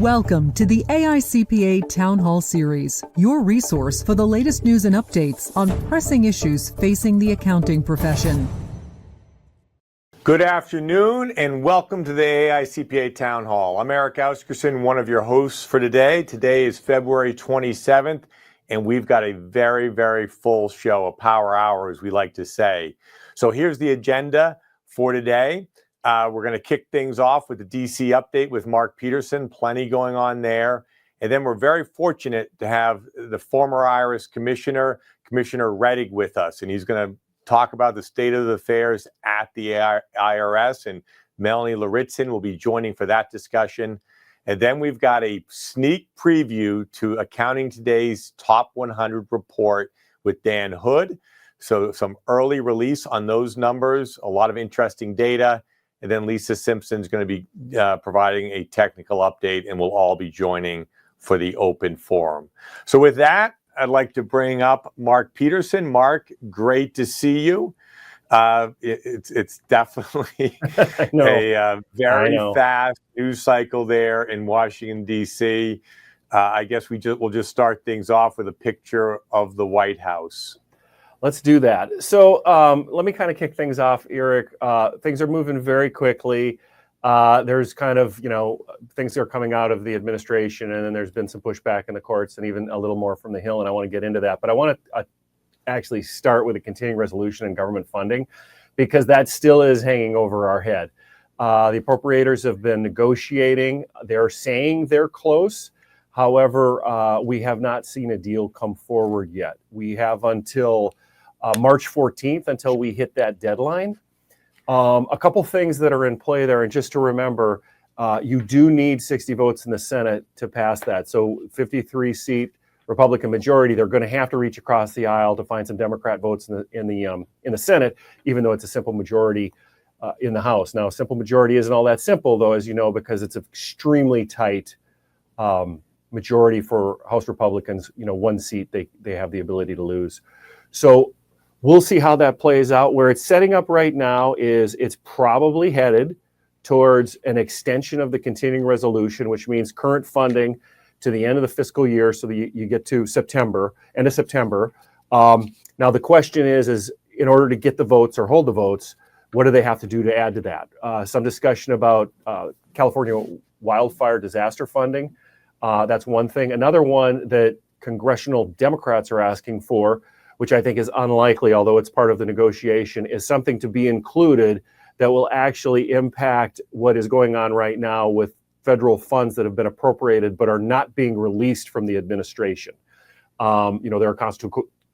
Welcome to the AICPA Town Hall Series, your resource for the latest news and updates on pressing issues facing the accounting profession. Good afternoon and welcome to the AICPA Town Hall. I'm Eric Auskerson, one of your hosts for today. Today is February 27th, and we've got a very, very full show, a power hour, as we like to say. So here's the agenda for today. We're going to kick things off with the DC update with Mark Peterson, plenty going on there. And then we're very fortunate to have the former IRS Commissioner, Commissioner Rettig, with us. And he's going to talk about the state of the affairs at the IRS. And Melanie Lauritzen will be joining for that discussion. And then we've got a sneak preview to Accounting Today's Top 100 report with Dan Hood. So some early release on those numbers, a lot of interesting data. And then Lisa Simpson is going to be providing a technical update, and we'll all be joining for the open forum. So with that, I'd like to bring up Mark Peterson. Mark, great to see you. It's definitely a very fast news cycle there in Washington, D.C. I guess we'll just start things off with a picture of the White House. Let's do that. So let me kind of kick things off, Eric. Things are moving very quickly. There's kind of, things that are coming out of the administration, and then there's been some pushback in the courts and even a little more from the Hill, and I want to get into that. But I want to actually start with a continuing resolution and government funding, because that still is hanging over our head. The appropriators have been negotiating. They're saying they're close. However, we have not seen a deal come forward yet. We have until March 14th until we hit that deadline. A couple things that are in play there, and just to remember, you do need 60 votes in the Senate to pass that. So 53-seat Republican majority, they're going to have to reach across the aisle to find some Democrat votes in the Senate, even though it's a simple majority in the House. Now, a simple majority isn't all that simple, though, as you know, because it's an extremely tight majority for House Republicans. One seat they have the ability to lose. So we'll see how that plays out. Where it's setting up right now is it's probably headed towards an extension of the continuing resolution, which means current funding to the end of the fiscal year, so that you get to end of September. Now the question is in order to get the votes or hold the votes, what do they have to do to add to that? Some discussion about California wildfire disaster funding. That's one thing. Another one that congressional Democrats are asking for, which I think is unlikely, although it's part of the negotiation, is something to be included that will actually impact what is going on right now with federal funds that have been appropriated but are not being released from the administration. There are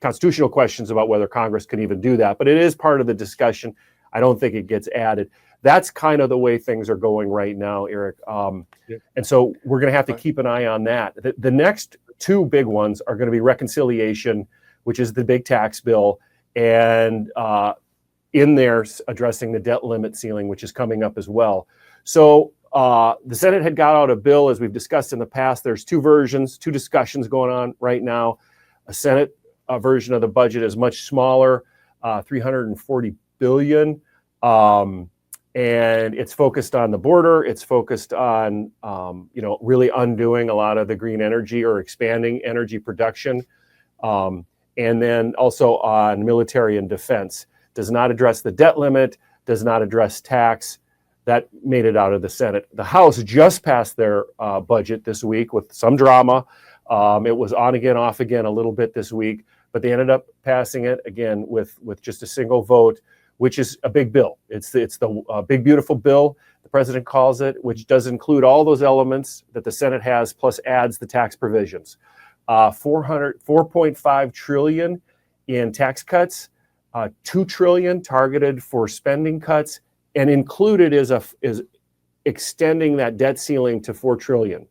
constitutional questions about whether Congress can even do that, but it is part of the discussion. I don't think it gets added. That's kind of the way things are going right now, Eric. And so we're going to have to keep an eye on that. The next two big ones are going to be reconciliation, which is the big tax bill, and in there addressing the debt limit ceiling, which is coming up as well. So the Senate had got out a bill, as we've discussed in the past. There's two versions, two discussions going on right now. A Senate version of the budget is much smaller, $340 billion. And it's focused on the border. It's focused on, really undoing a lot of the green energy or expanding energy production. And then also on military and defense. Does not address the debt limit, does not address tax. That made it out of the Senate. The House just passed their budget this week with some drama. It was on again, off again a little bit this week, but they ended up passing it again with just a single vote, which is a big bill. It's the big, beautiful bill, the president calls it, which does include all those elements that the Senate has, plus adds the tax provisions. 4.5 trillion in tax cuts, 2 trillion targeted for spending cuts, and included is extending that debt ceiling to 4 trillion.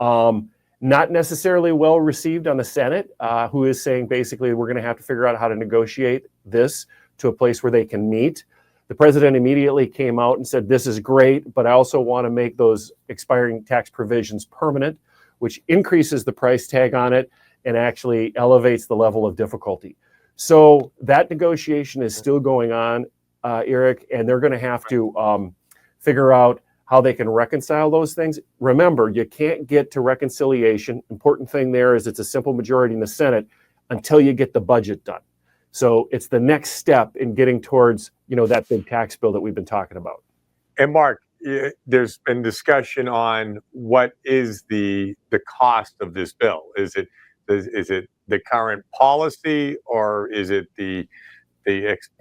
Not necessarily well received on the Senate, who is saying basically we're going to have to figure out how to negotiate this to a place where they can meet. The president immediately came out and said, this is great, but I also want to make those expiring tax provisions permanent, which increases the price tag on it and actually elevates the level of difficulty. So that negotiation is still going on, Eric, and they're going to have to figure out how they can reconcile those things. Remember, you can't get to reconciliation. Important thing there is it's a simple majority in the Senate until you get the budget done. So it's the next step in getting towards, that big tax bill that we've been talking about. And Mark, there's been discussion on what is the cost of this bill. Is it the current policy, or is it the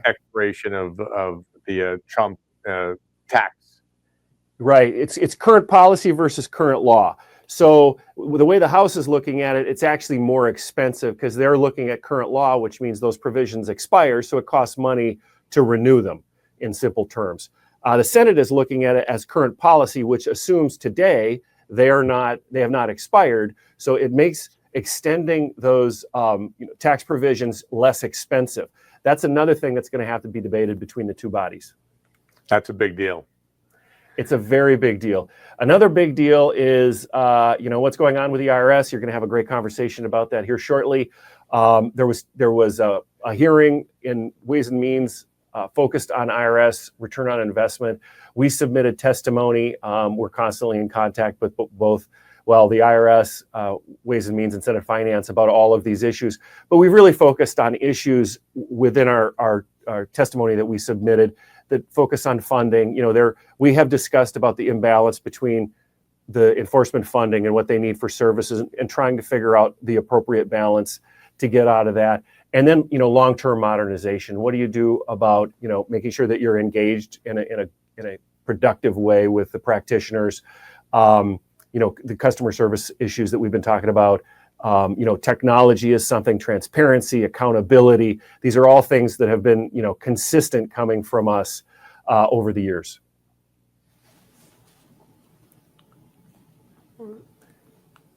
expiration of the Trump tax? Right. It's current policy versus current law. So the way the House is looking at it, it's actually more expensive because they're looking at current law, which means those provisions expire. So it costs money to renew them, in simple terms. The Senate is looking at it as current policy, which assumes today they have not expired. So it makes extending those tax provisions less expensive. That's another thing that's going to have to be debated between the two bodies. That's a big deal. It's a very big deal. Another big deal is, what's going on with the IRS. You're going to have a great conversation about that here shortly. There was a hearing in Ways and Means focused on IRS return on investment. We submitted testimony. We're constantly in contact with both, the IRS, Ways and Means, and Senate Finance about all of these issues. But we really focused on issues within our testimony that we submitted that focus on funding. We have discussed about the imbalance between the enforcement funding and what they need for services, and trying to figure out the appropriate balance to get out of that. And then, long-term modernization. What do you do about, making sure that you're engaged in a productive way with the practitioners? The customer service issues that we've been talking about. Technology is something, transparency, accountability. These are all things that have been, consistent coming from us over the years.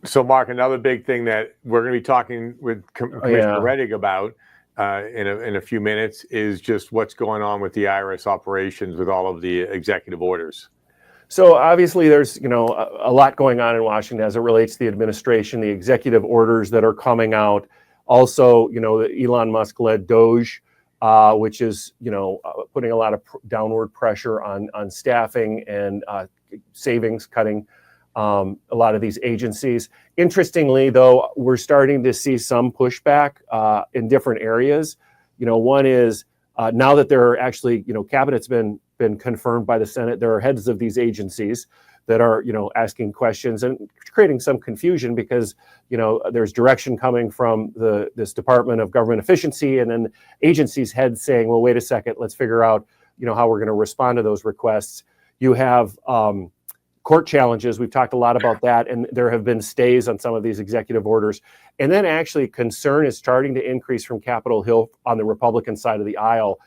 So, Mark, another big thing that we're going to be talking with Commissioner Rettig about in a few minutes is just what's going on with the IRS operations with all of the executive orders. So obviously there's, a lot going on in Washington as it relates to the administration, the executive orders that are coming out. Also, the Elon Musk-led DOGE, which is, putting a lot of downward pressure on staffing and savings, cutting a lot of these agencies. Interestingly, though, we're starting to see some pushback in different areas. One is now that there are actually, cabinet's been confirmed by the Senate. There are heads of these agencies that are, asking questions and creating some confusion because, there's direction coming from this Department of Government Efficiency, and then agencies heads saying, well, wait a second, let's figure out, how we're going to respond to those requests. You have court challenges. We've talked a lot about that, and there have been stays on some of these executive orders. And then actually concern is starting to increase from Capitol Hill on the Republican side of the aisle.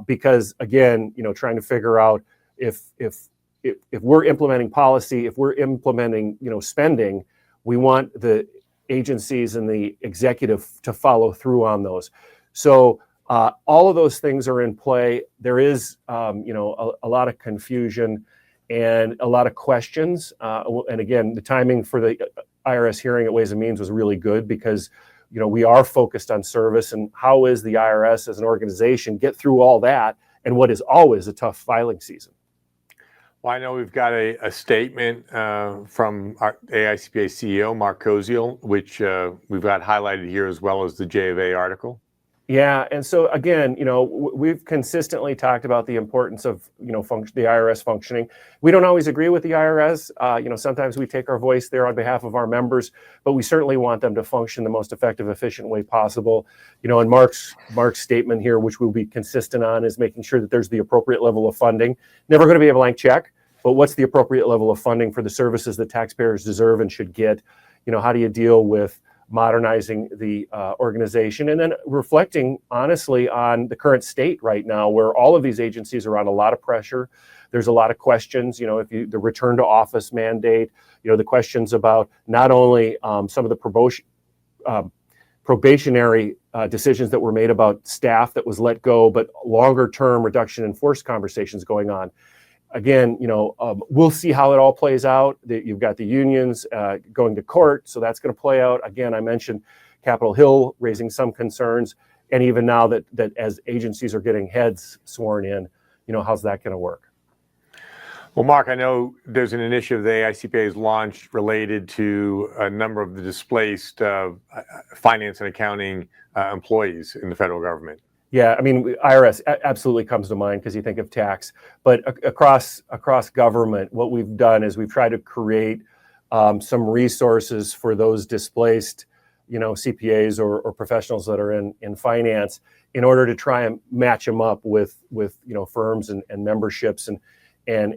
Because again, trying to figure out if we're implementing policy, if we're implementing, spending, we want the agencies and the executive to follow through on those. So all of those things are in play. There is, a lot of confusion and a lot of questions. And again, the timing for the IRS hearing at Ways and Means was really good because we are focused on service and how is the IRS as an organization get through all that and what is always a tough filing season. Well, I know we've got a statement from our AICPA CEO, Mark Koziol, which we've got highlighted here, as well as the J of A article. Yeah, and so again, we've consistently talked about the importance of, the IRS functioning. We don't always agree with the IRS. Sometimes we take our voice there on behalf of our members, but we certainly want them to function the most effective, efficient way possible. And Mark's statement here, which we'll be consistent on, is making sure that there's the appropriate level of funding. Never going to be a blank check, but what's the appropriate level of funding for the services that taxpayers deserve and should get? How do you deal with modernizing the organization, and then reflecting honestly on the current state right now, where all of these agencies are on a lot of pressure. There's a lot of questions, the return to office mandate, the questions about not only some of the probationary decisions that were made about staff that was let go, but longer term reduction in force conversations going on. Again, we'll see how it all plays out. You've got the unions going to court, so that's going to play out. Again, I mentioned Capitol Hill raising some concerns, and even now that as agencies are getting heads sworn in, how's that going to work? Well, Mark, I know there's an initiative the AICPA has launched related to a number of the displaced finance and accounting employees in the federal government. Yeah, I mean, IRS absolutely comes to mind because you think of tax, but across government, what we've done is we've tried to create some resources for those displaced, CPAs or professionals that are in finance, in order to try and match them up with firms and memberships and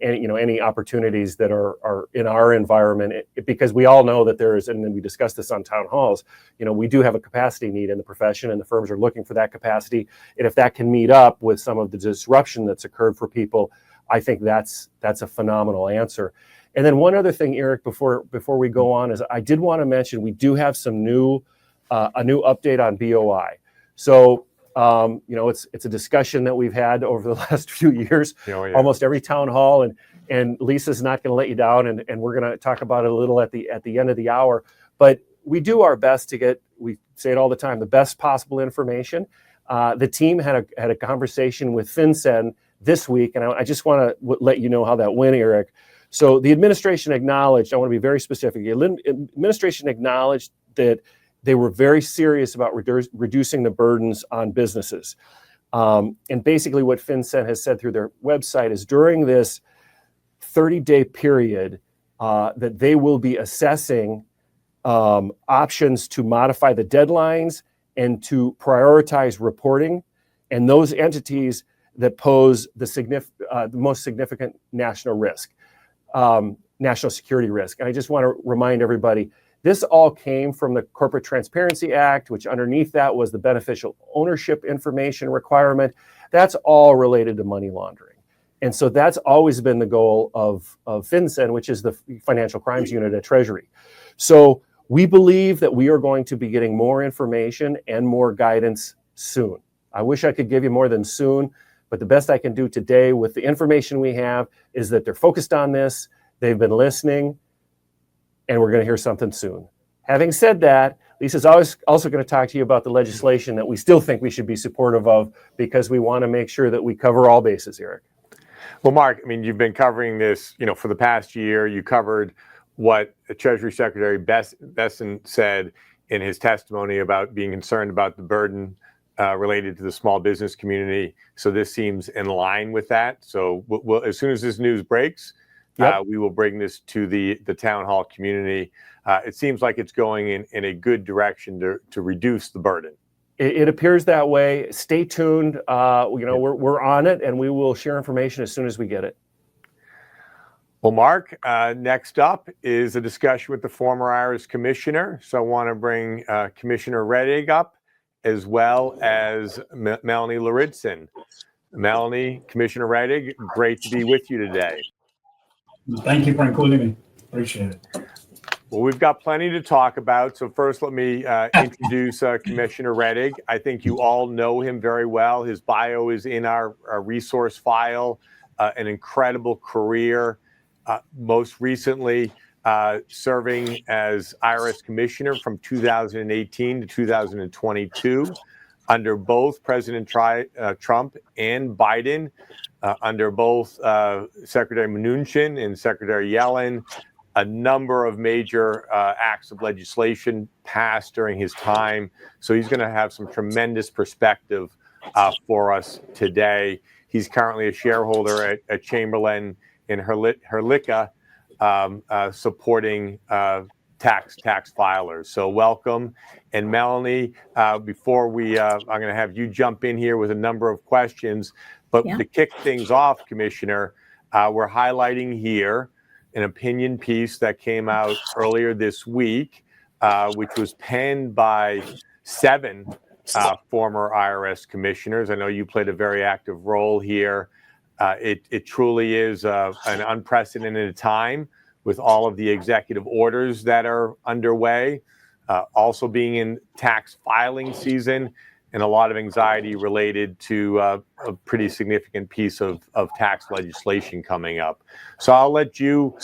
any opportunities that are in our environment, because we all know that there is, and we discussed this on town halls, we do have a capacity need in the profession, and the firms are looking for that capacity. And if that can meet up with some of the disruption that's occurred for people, I think that's a phenomenal answer. And then one other thing, Eric, before we go on, is I did want to mention we do have some a new update on BOI. So it's a discussion that we've had over the last few years, almost every town hall, and Lisa's not going to let you down, and we're going to talk about it a little at the end of the hour. But we do our best to get, we say it all the time, the best possible information. The team had a conversation with FinCEN this week, and I just want to let you know how that went, Eric. So the administration acknowledged, I want to be very specific, the administration acknowledged that they were very serious about reducing the burdens on businesses. And basically what FinCEN has said through their website is during this 30-day period that they will be assessing options to modify the deadlines and to prioritize reporting, and those entities that pose the most significant national risk, national security risk. And I just want to remind everybody, this all came from the Corporate Transparency Act, which underneath that was the beneficial ownership information requirement. That's all related to money laundering. And so that's always been the goal of FinCEN, which is the Financial Crimes Unit at Treasury. So we believe that we are going to be getting more information and more guidance soon. I wish I could give you more than soon, but the best I can do today with the information we have is that they're focused on this, they've been listening, and we're going to hear something soon. Having said that, Lisa's also going to talk to you about the legislation that we still think we should be supportive of, because we want to make sure that we cover all bases, Eric. Well, Mark, I mean, you've been covering this, for the past year. You covered what Treasury Secretary Bessent said in his testimony about being concerned about the burden related to the small business community. So this seems in line with that. So as soon as this news breaks, we will bring this to the town hall community. It seems like it's going in a good direction to reduce the burden. It appears that way. Stay tuned. We're on it, and we will share information as soon as we get it. Well, Mark, next up is a discussion with the former IRS commissioner. So I want to bring Commissioner Rettig up, as well as Melanie Lauritsen. Melanie, Commissioner Rettig, great to be with you today. Thank you for including me. Appreciate it. Well, we've got plenty to talk about. So first, let me introduce Commissioner Rettig. I think you all know him very well. His bio is in our resource file. An incredible career, most recently serving as IRS Commissioner from 2018 to 2022 under both President Trump and Biden, under both Secretary Mnuchin and Secretary Yellen. A number of major acts of legislation passed during his time. So he's going to have some tremendous perspective for us today. He's currently a shareholder at Chamberlain in Herlica, supporting tax filers. So welcome. And Melanie, before I'm going to have you jump in here with a number of questions. But to kick things off, Commissioner, we're highlighting here an opinion piece that came out earlier this week, which was penned by 7 former IRS commissioners. I know you played a very active role here. It truly is an unprecedented time with all of the executive orders that are underway, also being in tax filing season, and a lot of anxiety related to a pretty significant piece of tax legislation coming up. So I'll let you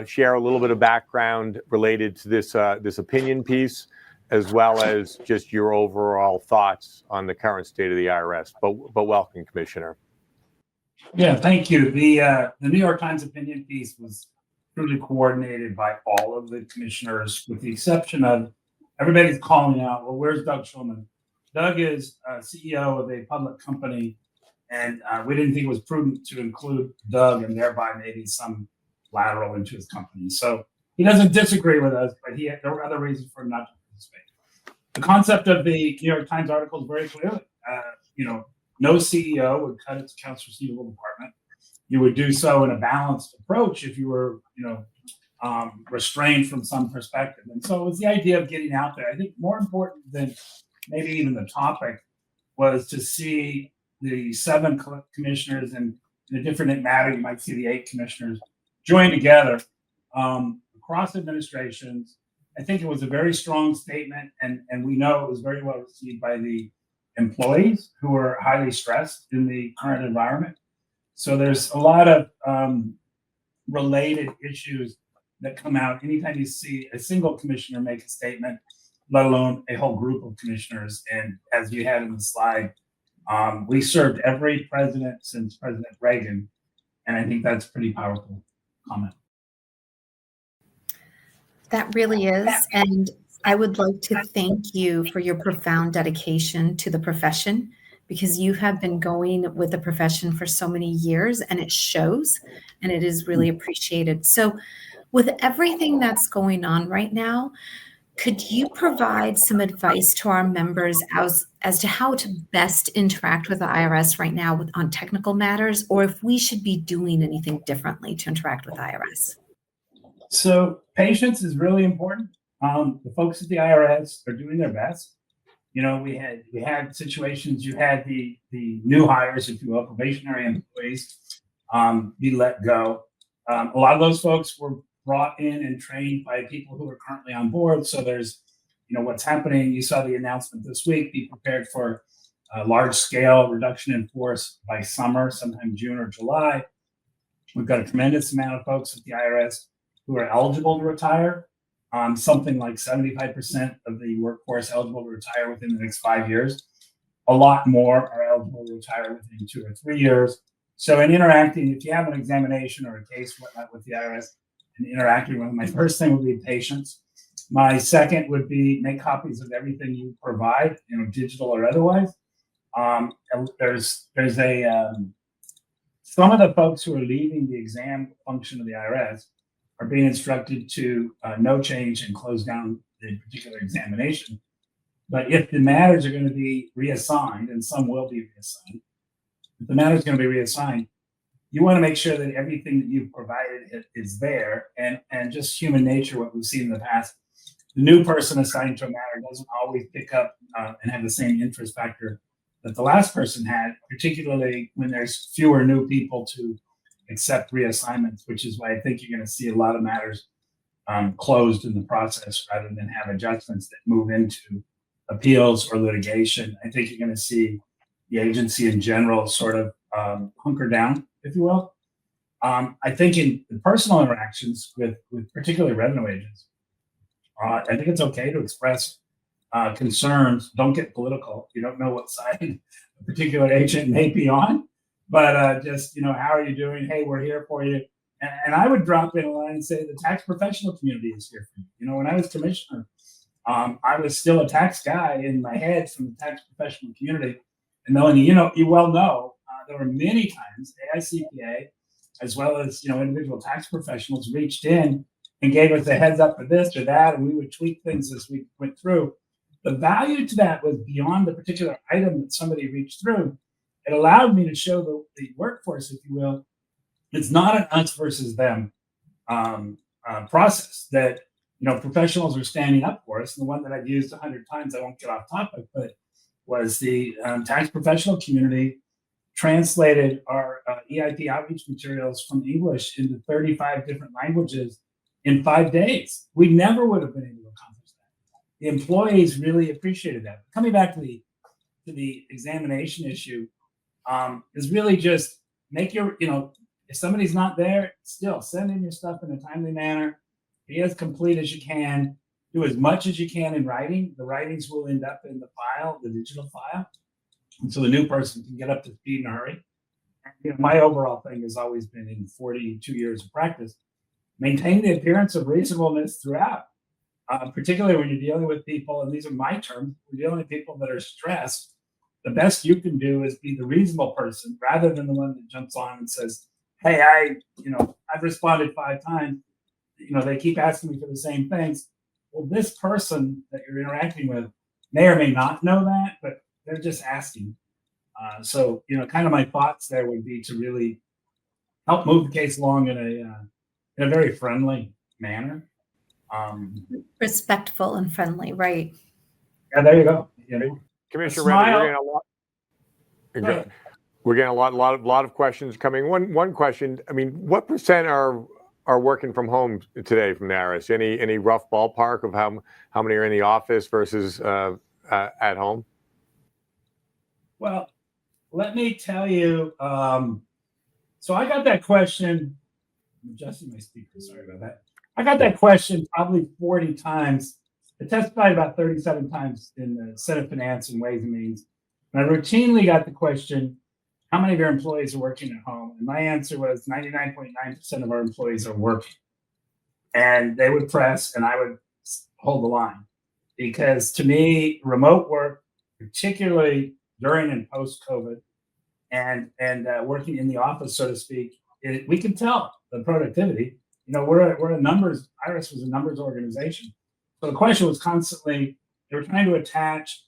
share a little bit of background related to this opinion piece, as well as just your overall thoughts on the current state of the IRS. But welcome, Commissioner. Yeah, thank you. The New York Times opinion piece was truly coordinated by all of the commissioners, with the exception of everybody's calling out, well, where's Doug Shulman? Doug is CEO of a public company, and we didn't think it was prudent to include Doug and thereby maybe some lateral into his company. So he doesn't disagree with us, but there were other reasons for him not to participate. The concept of the New York Times article is very clear. No CEO would cut its accounts receivable department. You would do so in a balanced approach if you were, restrained from some perspective. And so it was the idea of getting out there. I think more important than maybe even the topic was to see the 7 commissioners, and in a different matter, you might see the 8 commissioners join together across administrations. I think it was a very strong statement, and we know it was very well received by the employees who are highly stressed in the current environment. So there's a lot of related issues that come out anytime you see a single commissioner make a statement, let alone a whole group of commissioners. And as you had in the slide, we served every president since President Reagan, and I think that's a pretty powerful comment. That really is. And I would like to thank you for your profound dedication to the profession, because you have been going with the profession for so many years, and it shows, and it is really appreciated. So with everything that's going on right now, could you provide some advice to our members as to how to best interact with the IRS right now on technical matters, or if we should be doing anything differently to interact with the IRS? So patience is really important. The folks at the IRS are doing their best. We had situations. You had the new hires, if you will, probationary employees, be let go. A lot of those folks were brought in and trained by people who are currently on board. So there's, what's happening. You saw the announcement this week. Be prepared for a large scale reduction in force by summer, sometime June or July. We've got a tremendous amount of folks at the IRS who are eligible to retire. Something like 75% of the workforce eligible to retire within the next 5 years. A lot more are eligible to retire within 2 or 3 years. So in interacting, if you have an examination or a case, whatnot, with the IRS and interacting with them, my first thing would be patience. My second would be make copies of everything you provide, digital or otherwise. And there's some of the folks who are leaving the exam function of the IRS are being instructed to no change and close down the particular examination. But if the matters are going to be reassigned, and some will be reassigned, if the matter is going to be reassigned, you want to make sure that everything that you've provided is there. And just human nature, what we've seen in the past, the new person assigned to a matter doesn't always pick up and have the same interest factor that the last person had, particularly when there's fewer new people to accept reassignments, which is why I think you're going to see a lot of matters closed in the process rather than have adjustments that move into appeals or litigation. I think you're going to see the agency in general sort of hunker down, if you will. I think in personal interactions with particularly revenue agents, I think it's okay to express concerns. Don't get political. You don't know what side a particular agent may be on. But just, how are you doing? Hey, we're here for you. And I would drop in a line and say the tax professional community is here for you. When I was commissioner, I was still a tax guy in my head from the tax professional community. And Melanie, you well know, there were many times AICPA, as well as, individual tax professionals reached in and gave us a heads up for this or that, and we would tweak things as we went through. The value to that was beyond the particular item that somebody reached through. It allowed me to show the workforce, if you will, it's not an us versus them process that, professionals are standing up for us. And the one that I've used 100 times, I won't get off topic, but was the tax professional community translated our EIP outreach materials from English into 35 different languages in 5 days. We never would have been able to accomplish that. The employees really appreciated that. Coming back to the examination issue, is really just make your, if somebody's not there, still send in your stuff in a timely manner. Be as complete as you can. Do as much as you can in writing. The writings will end up in the file, the digital file. And so the new person can get up to speed in a hurry. My overall thing has always been in 42 years of practice, maintain the appearance of reasonableness throughout, particularly when you're dealing with people, and these are my terms, we're dealing with people that are stressed. The best you can do is be the reasonable person rather than the one that jumps on and says, hey, I've responded 5 times. They keep asking me for the same things. Well, this person that you're interacting with may or may not know that, but they're just asking. So, kind of my thoughts there would be to really help move the case along in a very friendly manner. Respectful and friendly, right? Yeah, there you go. Commissioner Smile. Renner, we're getting a lot of questions coming. One question. I mean, what percent are working from home today from the IRS? Any rough ballpark of how many are in the office versus at home? Well, let me tell you. So I got that question. I'm adjusting my speaker. Sorry about that. I got that question probably 40 times. I testified about 37 times in the Senate Finance and Ways and Means. And I routinely got the question, how many of your employees are working at home? And my answer was 99.9% of our employees are working. And they would press and I would hold the line. Because to me, remote work, particularly during and post-COVID, and working in the office, so to speak, we can tell the productivity. We're a numbers, IRS was a numbers organization. So the question was constantly, they were trying to attach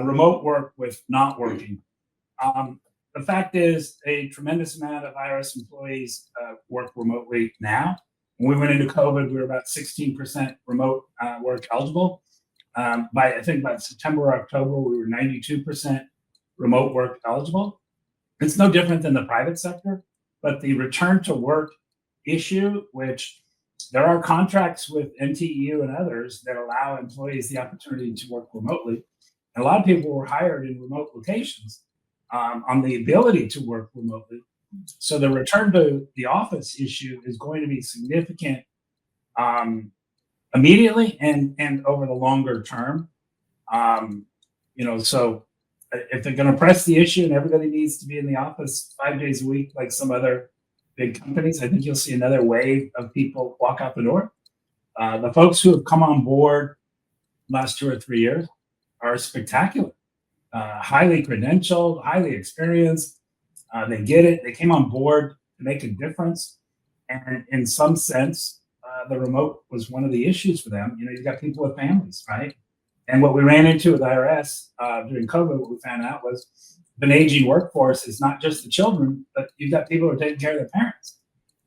remote work with not working. The fact is, a tremendous amount of IRS employees work remotely now. When we went into COVID, we were about 16% remote work eligible. By September or October, we were 92% remote work eligible. It's no different than the private sector, but the return to work issue, which there are contracts with NTEU and others that allow employees the opportunity to work remotely. And a lot of people were hired in remote locations on the ability to work remotely. So the return to the office issue is going to be significant immediately and over the longer term. So if they're going to press the issue and everybody needs to be in the office 5 days a week, like some other big companies, I think you'll see another wave of people walk out the door. The folks who have come on board last 2 or 3 years are spectacular, highly credentialed, highly experienced. They get it. They came on board to make a difference. And in some sense, the remote was one of the issues for them. You've got people with families, right? And what we ran into with IRS during COVID, what we found out was an aging workforce is not just the children, but you've got people who are taking care of their parents.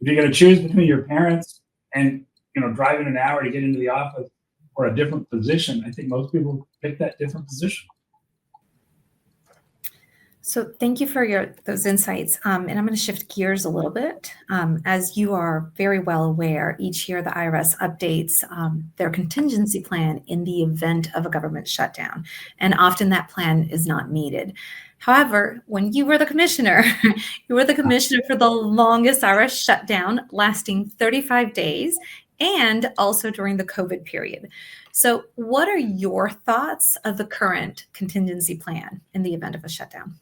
If you're going to choose between your parents and driving an hour to get into the office or a different position, I think most people pick that different position. So thank you for those insights. And I'm going to shift gears a little bit. As you are very well aware, each year the IRS updates their contingency plan in the event of a government shutdown. And often that plan is not needed. However, when you were the commissioner, you were the commissioner for the longest IRS shutdown, lasting 35 days, and also during the COVID period. So what are your thoughts of the current contingency plan in the event of a shutdown?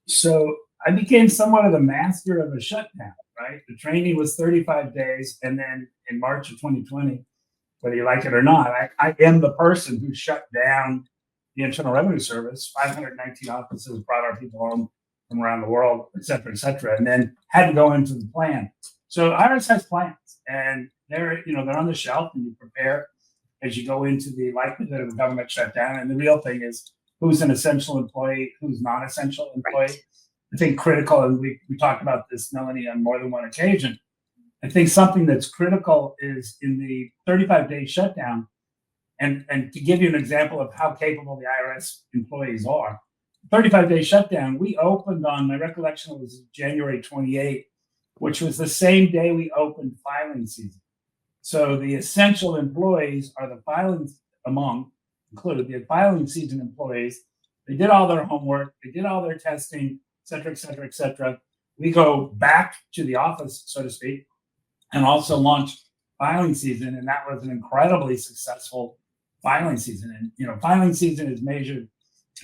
So I became somewhat of the master of a shutdown, right? The training was 35 days. And then in March of 2020, whether you like it or not, I am the person who shut down the Internal Revenue Service. 519 offices brought our people home from around the world, et cetera, and then had to go into the plan. So IRS has plans, and they're on the shelf, and you prepare as you go into the likelihood of a government shutdown. And the real thing is, who's an essential employee, who's not essential employee. Right. I think critical, and we talked about this, Melanie, on more than one occasion. I think something that's critical is in the 35-day shutdown, and to give you an example of how capable the IRS employees are, 35-day shutdown, we opened on, my recollection was January 28th, which was the same day we opened filing season. So the essential employees are the included the filing season employees. They did all their homework, they did all their testing, et cetera. We go back to the office, so to speak, and also launch filing season. And that was an incredibly successful filing season. And, filing season is measured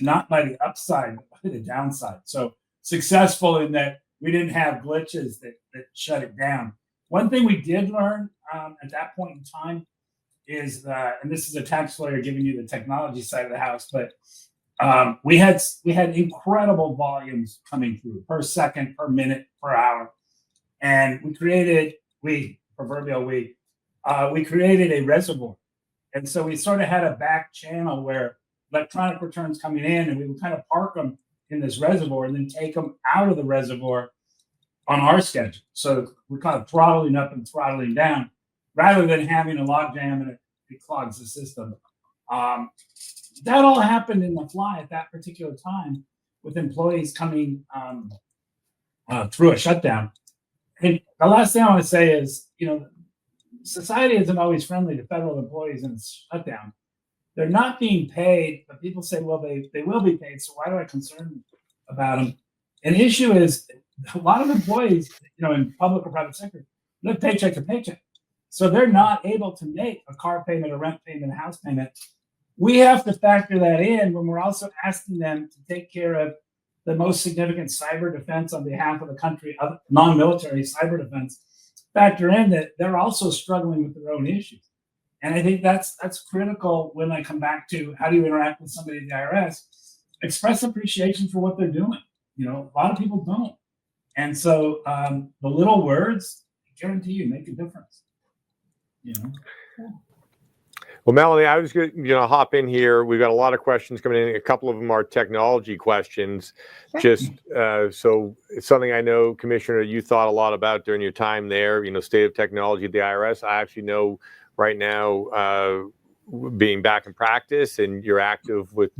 not by the upside, but by the downside. So successful in that we didn't have glitches that shut it down. One thing we did learn at that point in time is that, and this is a tax lawyer giving you the technology side of the house, but we had incredible volumes coming through per second, per minute, per hour, and we created a reservoir, and so we sort of had a back channel where electronic returns coming in, and we would kind of park them in this reservoir and then take them out of the reservoir on our schedule. So we're kind of throttling up and throttling down rather than having a logjam and it clogs the system. That all happened in the fly at that particular time with employees coming through a shutdown. And the last thing I want to say is, society isn't always friendly to federal employees in a shutdown. They're not being paid, but people say, well, they will be paid, so why do I concern about them? An issue is a lot of employees, in public or private sector, live paycheck to paycheck. So they're not able to make a car payment, a rent payment, a house payment. We have to factor that in when we're also asking them to take care of the most significant cyber defense on behalf of the country, non-military cyber defense. Factor in that they're also struggling with their own issues. And I think that's critical when I come back to how do you interact with somebody at the IRS. Express appreciation for what they're doing. A lot of people don't. And so the little words, I guarantee you, make a difference. Well, Melanie, I was going to hop in here. We've got a lot of questions coming in. A couple of them are technology questions. Just so it's something I know, Commissioner, you thought a lot about during your time there, state of technology at the IRS. I actually know right now, being back in practice, and you're active with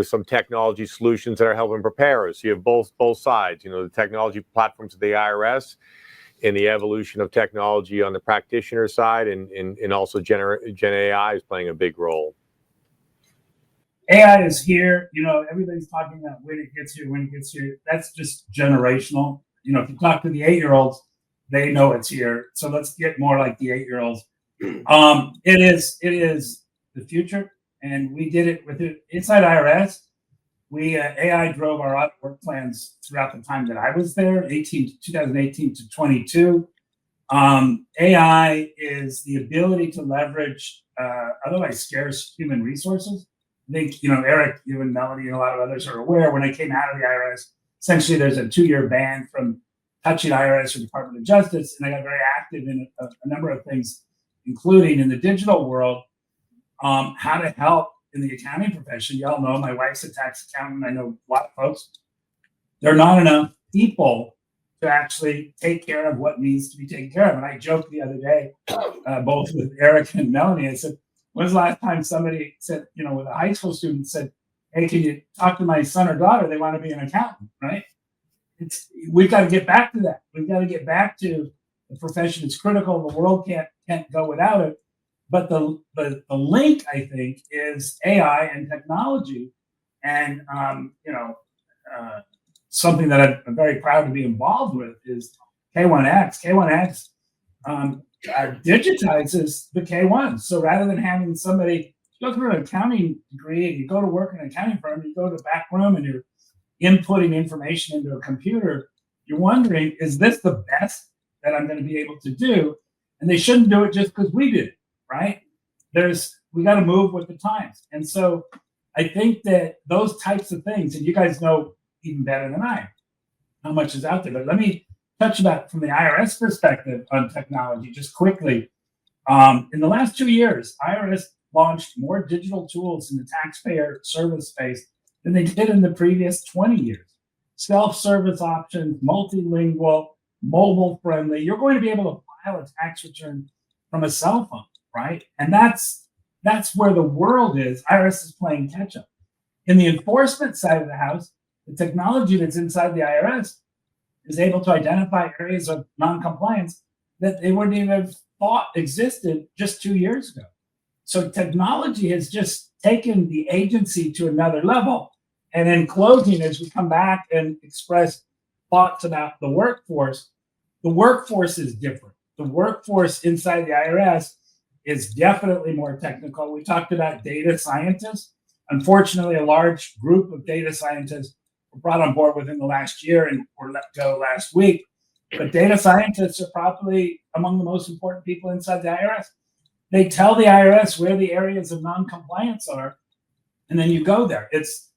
some technology solutions that are helping prepare us. You have both sides, the technology platforms of the IRS and the evolution of technology on the practitioner side, and also Gen AI is playing a big role. AI is here. Everybody's talking about when it gets here. That's just generational. If you talk to the 8-year-olds, they know it's here. So let's get more like the 8-year-olds. It is the future, and we did it with it inside IRS. We AI drove our audit work plans throughout the time that I was there, 2018 to 22. AI is the ability to leverage otherwise scarce human resources. I think, Eric, you and Melanie and a lot of others are aware, when I came out of the IRS, essentially there's a 2-year ban from touching IRS or Department of Justice, and I got very active in a number of things, including in the digital world, how to help in the accounting profession. Y'all know my wife's a tax accountant. I know a lot of folks. There are not enough people to actually take care of what needs to be taken care of. And I joked the other day, both with Eric and Melanie, I said, when's the last time somebody said, with a high school student said, hey, can you talk to my son or daughter? They want to be an accountant, right? We've got to get back to that. We've got to get back to the profession. It's critical. The world can't go without it. But the link, I think, is AI and technology, and something that I'm very proud to be involved with is K1X. K1X digitizes the K1. So rather than having somebody go through an accounting degree and you go to work in an accounting firm, you go to the back room and you're inputting information into a computer, you're wondering, is this the best that I'm going to be able to do? And they shouldn't do it just because we did it. Right? We got to move with the times. And so I think that those types of things, and you guys know even better than I how much is out there, but let me touch about from the IRS perspective on technology just quickly. In the last 2 years, IRS launched more digital tools in the taxpayer service space than they did in the previous 20 years. Self-service options, multilingual, mobile friendly. You're going to be able to file a tax return from a cell phone. Right? And that's where the world is. IRS is playing catch up. In the enforcement side of the house, the technology that's inside the IRS is able to identify areas of non-compliance that they wouldn't even have thought existed just 2 years ago. So technology has just taken the agency to another level. And in closing, as we come back and express thoughts about the workforce is different. The workforce inside the IRS is definitely more technical. We talked about data scientists. Unfortunately, a large group of data scientists brought on board within the last year and were let go last week. But data scientists are probably among the most important people inside the IRS. They tell the IRS where the areas of non-compliance are, and then you go there. It's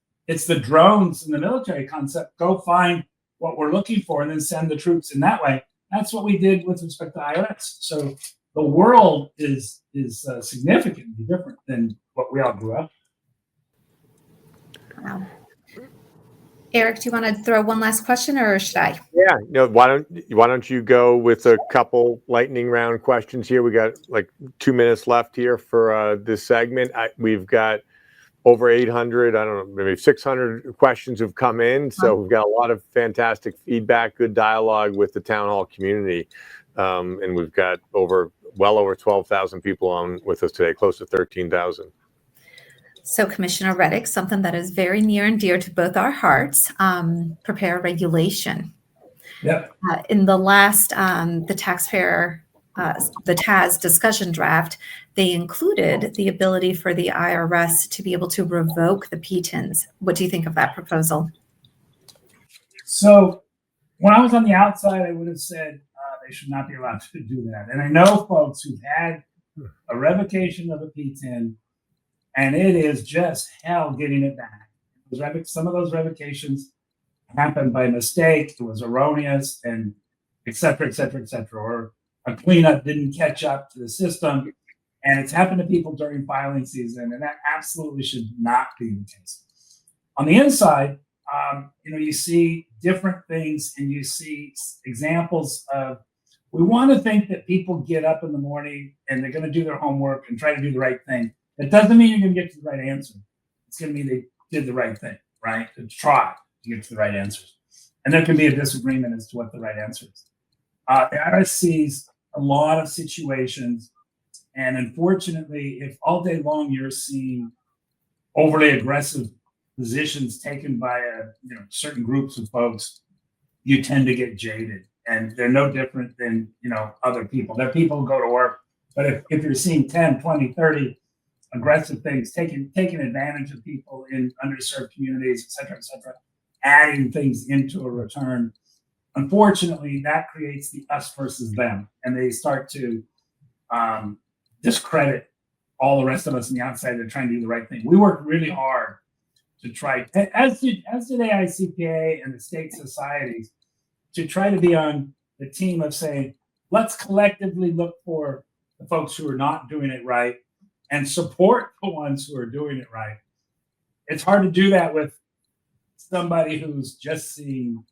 the drones and the military concept. Go find what we're looking for and then send the troops in that way. That's what we did with respect to IRS. So the world is significantly different than what we all grew up. Wow. Eric, do you want to throw one last question, or should I? Yeah, why don't you go with a couple lightning round questions here? We got like 2 minutes left here for this segment. We've got over 800, I don't know, maybe 600 questions have come in. So we've got a lot of fantastic feedback, good dialogue with the town hall community. And we've got well over 12,000 people on with us today, close to 13,000. So Commissioner Reddick, something that is very near and dear to both our hearts, prepare regulation. Yep. In the last, the TAS discussion draft, they included the ability for the IRS to be able to revoke the PTINs. What do you think of that proposal? So when I was on the outside, I would have said they should not be allowed to do that. And I know folks who've had a revocation of a PTIN, and it is just hell getting it back. Some of those revocations happened by mistake. It was erroneous, and et cetera, et cetera, et cetera. Or a cleanup didn't catch up to the system. And it's happened to people during filing season, and that absolutely should not be the case. On the inside, you see different things, and you see examples of, we want to think that people get up in the morning and they're going to do their homework and try to do the right thing. That doesn't mean you're going to get to the right answer. It's going to mean they did the right thing, right? To try to get to the right answers. And there can be a disagreement as to what the right answer is. The IRS sees a lot of situations, and unfortunately, if all day long you're seeing overly aggressive positions taken by certain groups of folks, you tend to get jaded. And they're no different than other people. They're people who go to work. But if you're seeing 10, 20, 30 aggressive things, taking advantage of people in underserved communities, et cetera, adding things into a return, unfortunately, that creates the us versus them. And they start to discredit all the rest of us on the outside. They're trying to do the right thing. We work really hard to try, as did AICPA and the state societies, to try to be on the team of saying, let's collectively look for the folks who are not doing it right and support the ones who are doing it right. It's hard to do that with somebody who's just seeing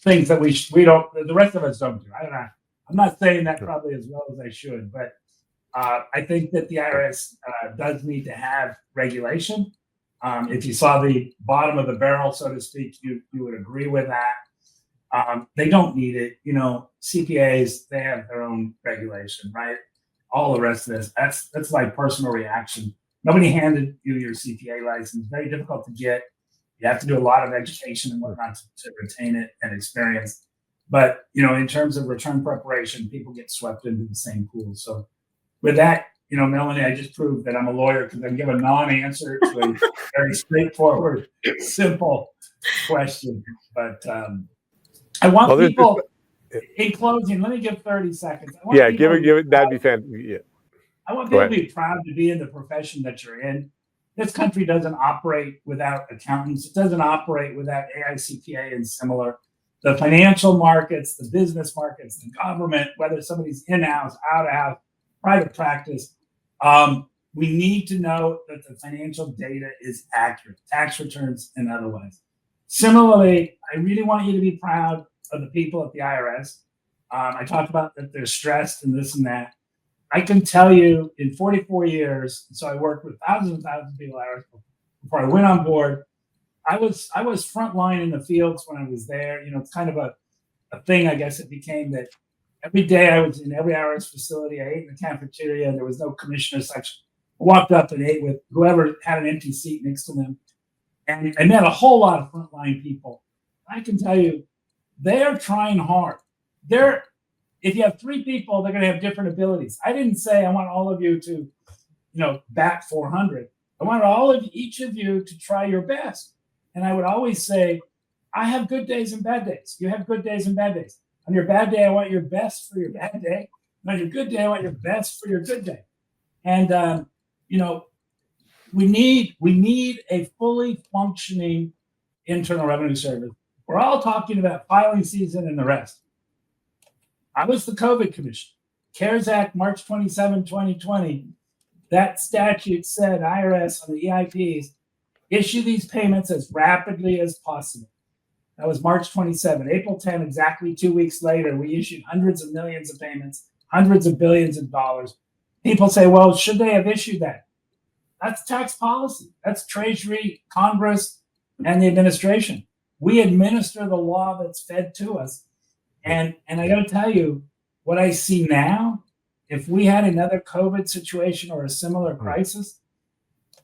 things that we don't, the rest of us don't do. I don't know. I'm not saying that probably as well as I should, but I think that the IRS does need to have regulation. If you saw the bottom of the barrel, so to speak, you would agree with that. They don't need it. CPAs, they have their own regulation, right? All the rest of this, that's like personal reaction. Nobody handed you your CPA license. Very difficult to get. You have to do a lot of education and whatnot to retain it and experience. But, in terms of return preparation, people get swept into the same pool. So with that, Melanie, I just proved that I'm a lawyer because I can give a non-answer to a very straightforward, simple question. But I want people, in closing, let me give 30 seconds. Give it. That'd be fantastic. Yeah. I want people to be proud to be in the profession that you're in. This country doesn't operate without accountants. It doesn't operate without AICPA and similar. The financial markets, the business markets, the government, whether somebody's in-house, out-of-house, private practice, we need to know that the financial data is accurate, tax returns and otherwise. Similarly, I really want you to be proud of the people at the IRS. I talked about that they're stressed and this and that. I can tell you in 44 years, so I worked with thousands and thousands of people at IRS before I went on board. I was frontline in the fields when I was there. It's kind of a thing, I guess it became, that every day I was in every IRS facility. I ate in the cafeteria, and there was no commissioner section. I walked up and ate with whoever had an empty seat next to them. And I met a whole lot of frontline people. I can tell you, they're trying hard. If you have three people, they're going to have different abilities. I didn't say I want all of you to, bat 400. I want each of you to try your best. And I would always say, I have good days and bad days. You have good days and bad days. On your bad day, I want your best for your bad day. And on your good day, I want your best for your good day. And we need a fully functioning Internal Revenue Service. We're all talking about filing season and the rest. I was the COVID commissioner. CARES Act, March 27, 2020. That statute said IRS on the EIPs issue these payments as rapidly as possible. That was March 27. April 10, exactly 2 weeks later, we issued hundreds of millions of payments, hundreds of billions of dollars. People say, well, should they have issued that? That's tax policy. That's Treasury, Congress, and the administration. We administer the law that's fed to us. And I got to tell you, what I see now, if we had another COVID situation or a similar crisis,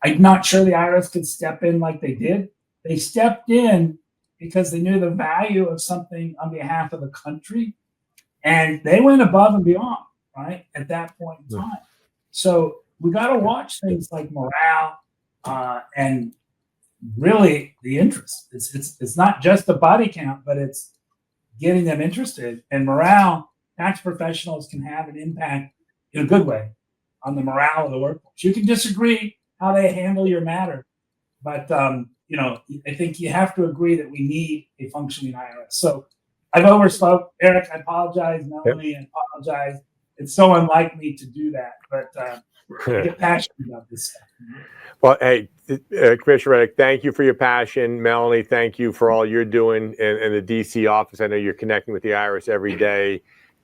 I'm not sure the IRS could step in like they did. They stepped in because they knew the value of something on behalf of the country, and they went above and beyond, right, at that point in time. So we got to watch things like morale and really the interest. It's not just the body count, but it's getting them interested. And morale, tax professionals can have an impact in a good way on the morale of the workforce. You can disagree how they handle your matter, but I think you have to agree that we need a functioning IRS. So I've overspoke. Eric, I apologize. Melanie, I apologize. It's so unlike me to do that, but I get passionate about this stuff. Well, hey, Commissioner Reddick, thank you for your passion. Melanie, thank you for all you're doing in the DC office. I know you're connecting with the IRS every day,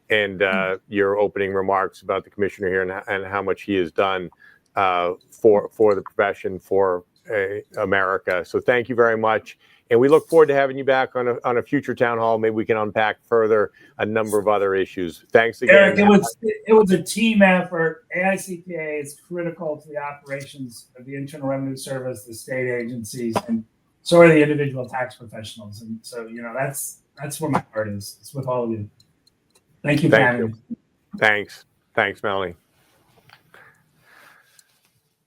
and your opening remarks about the commissioner here and how much he has done for the profession, for America. So thank you very much. And we look forward to having you back on a future town hall. Maybe we can unpack further a number of other issues. Thanks again. Eric, it was a team effort. AICPA is critical to the operations of the Internal Revenue Service, the state agencies, and so are the individual tax professionals. And so, that's where my heart is. It's with all of you. Thank you for having me. Thanks, Melanie.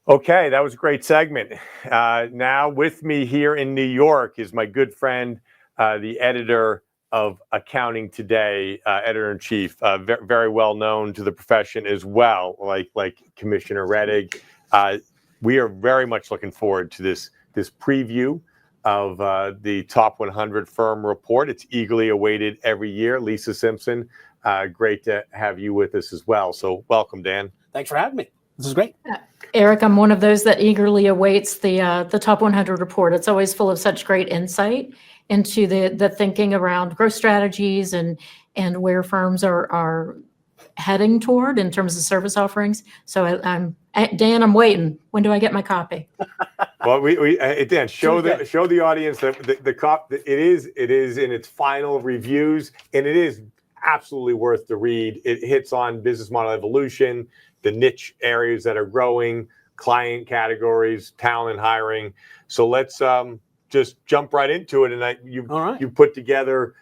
Okay, that was a great segment. Now with me here in New York is my good friend, the editor of Accounting Today, editor-in-chief, very well known to the profession as well, like Commissioner Reddick. We are very much looking forward to this preview of the Top 100 Firm Report. It's eagerly awaited every year. Lisa Simpson, great to have you with us as well. So welcome, Dan. Thanks for having me. This is great. Eric, I'm one of those that eagerly awaits the Top 100 report. It's always full of such great insight into the thinking around growth strategies and where firms are heading toward in terms of service offerings. So Dan, I'm waiting. When do I get my copy? Well, Dan, show the audience that it is in its final reviews, and it is absolutely worth the read. It hits on business model evolution, the niche areas that are growing, client categories, talent hiring. So let's just jump right into it. And you put together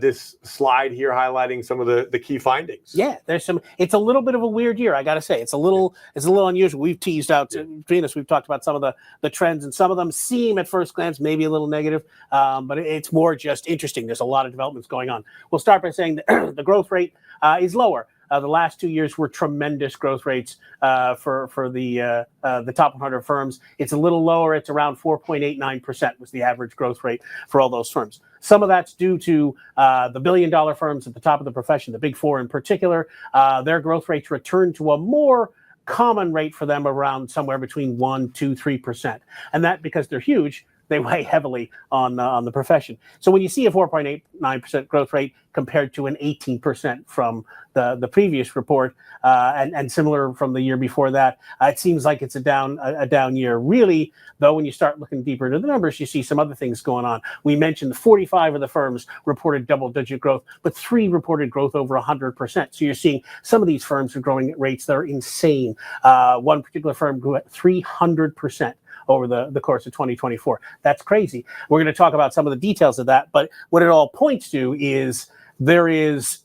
this slide here highlighting some of the key findings. Yeah, it's a little bit of a weird year, I got to say. It's a little unusual. We've teased out, between us, we've talked about some of the trends, and some of them seem at first glance maybe a little negative, but it's more just interesting. There's a lot of developments going on. We'll start by saying that the growth rate is lower. The last 2 years were tremendous growth rates for the top 100 firms. It's a little lower. It's around 4.89% was the average growth rate for all those firms. Some of that's due to the billion-dollar firms at the top of the profession, the Big Four in particular. Their growth rates returned to a more common rate for them, around somewhere between 1%, 2%, 3%. And that because they're huge, they weigh heavily on the profession. So when you see a 4.89% growth rate compared to an 18% from the previous report, and similar from the year before that, it seems like it's a down year. Really, though, when you start looking deeper into the numbers, you see some other things going on. We mentioned 45 of the firms reported double-digit growth, but 3 reported growth over 100%. So you're seeing some of these firms are growing at rates that are insane. One particular firm grew at 300% over the course of 2024. That's crazy. We're going to talk about some of the details of that, but what it all points to is there is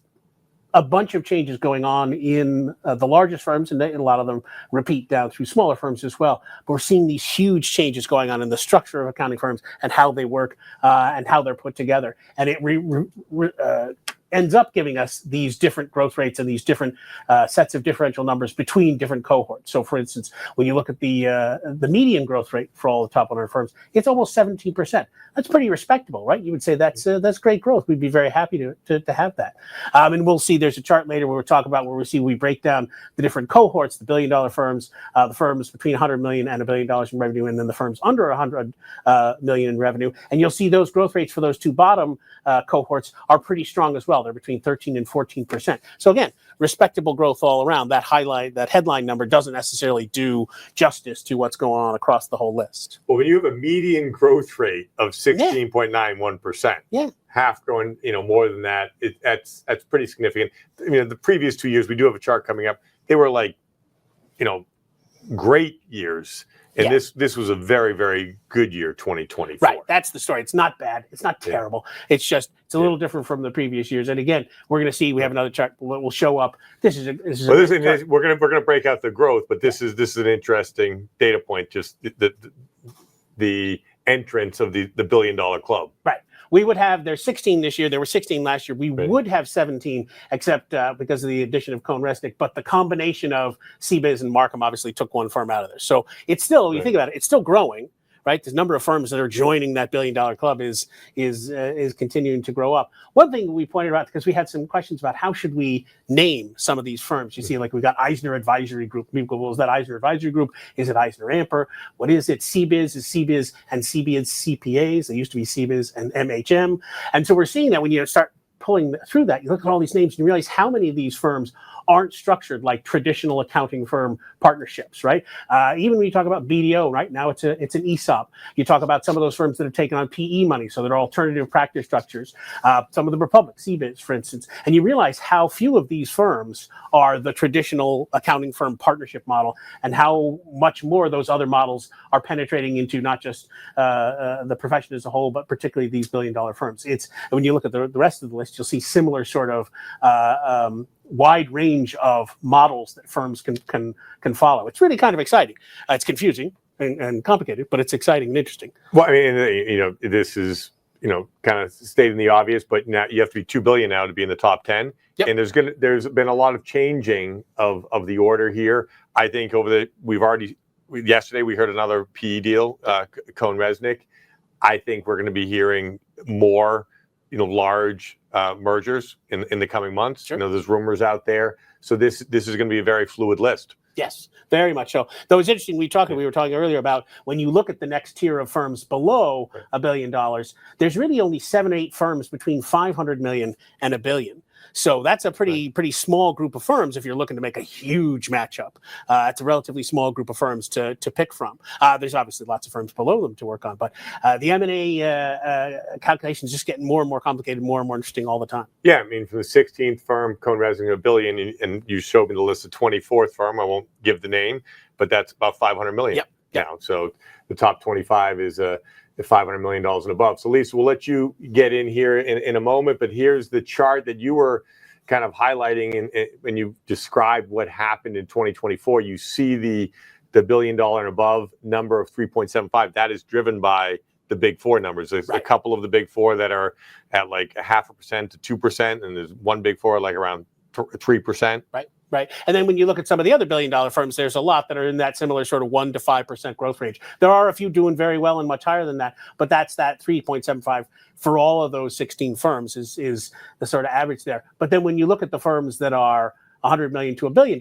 a bunch of changes going on in the largest firms, and a lot of them repeat down through smaller firms as well. But we're seeing these huge changes going on in the structure of accounting firms and how they work and how they're put together. And it ends up giving us these different growth rates and these different sets of differential numbers between different cohorts. So, for instance, when you look at the median growth rate for all the top 100 firms, it's almost 17%. That's pretty respectable, right? You would say that's great growth. We'd be very happy to have that. And we'll see. There's a chart later where we'll talk about we break down the different cohorts: the $1 billion firms, the firms between 100 million and $1 billion in revenue, and then the firms under 100 million in revenue. And you'll see those growth rates for those two bottom cohorts are pretty strong as well. They're between 13 and 14%. So again, respectable growth all around. That headline number doesn't necessarily do justice to what's going on across the whole list. Well, when you have a median growth rate of 16.91%, half growing, more than that, that's pretty significant. The previous 2 years, we do have a chart coming up. They were like, great years. And this was a very, very good year, 2024. Right. That's the story. It's not bad. It's not terrible. It's a little different from the previous years. And again, we're going to see, we have another chart that will show up. We're going to break out the growth, but this is an interesting data point, just the entrance of the $1 billion club. Right. We would have, there's 16 this year. There were 16 last year. We would have 17, except because of the addition of CohnReznick. But the combination of CBiz and Marcum obviously took one firm out of there. So it's still, when you think about it, it's still growing, right? The number of firms that are joining that $1 billion club is continuing to grow up. One thing we pointed out, because we had some questions about how should we name some of these firms. You see, like we got Eisner Advisory Group. People go, well, is that Eisner Advisory Group? Is it Eisner Amper? What is it? CBiz is CBiz and CBiz CPAs. They used to be CBiz and MHM. And so we're seeing that when you start pulling through that, you look at all these names and you realize how many of these firms aren't structured like traditional accounting firm partnerships, right? Even when you talk about BDO, right now it's an ESOP. You talk about some of those firms that have taken on PE money, so they're alternative practice structures. Some of them are public, CBiz, for instance. And you realize how few of these firms are the traditional accounting firm partnership model, and how much more those other models are penetrating into not just the profession as a whole, but particularly these $1 billion firms. When you look at the rest of the list, you'll see similar sort of wide range of models that firms can follow. It's really kind of exciting. It's confusing and complicated, but it's exciting and interesting. Well, I mean, this is, kind of stating the obvious, but now you have to be 2 billion now to be in the top 10. Yep. And there's been a lot of changing of the order here. I think yesterday we heard another PE deal, CohnReznick. I think we're going to be hearing more, large mergers in the coming months. Sure. There's rumors out there. So this is going to be a very fluid list. Yes, very much so. Though it's interesting, we were talking earlier about when you look at the next tier of firms below $1 billion, there's really only 7 or 8 firms between 500 million and $1 billion. So that's a pretty small group of firms if you're looking to make a huge matchup. It's a relatively small group of firms to pick from. There's obviously lots of firms below them to work on, but the M&A calculations just getting more and more complicated, more and more interesting all the time. Yeah, I mean, from the 16th firm, CohnReznick, $1 billion, and you showed me the list of 24th firm. I won't give the name, but that's about 500 million now. So the top 25 is $500 million and above. So Lisa, we'll let you get in here in a moment, but here's the chart that you were kind of highlighting when you described what happened in 2024. You see the $1 billion and above number of 3.75. That is driven by the big four numbers. There's a couple of the big four that are at like 0.5% to 2%, and there's one big four like around 3%. Right. And then when you look at some of the other $1 billion firms, there's a lot that are in that similar sort of 1% to 5% growth range. There are a few doing very well and much higher than that, but that's that 3.75 for all of those 16 firms is the sort of average there. But then when you look at the firms that are 100 million to $1 billion,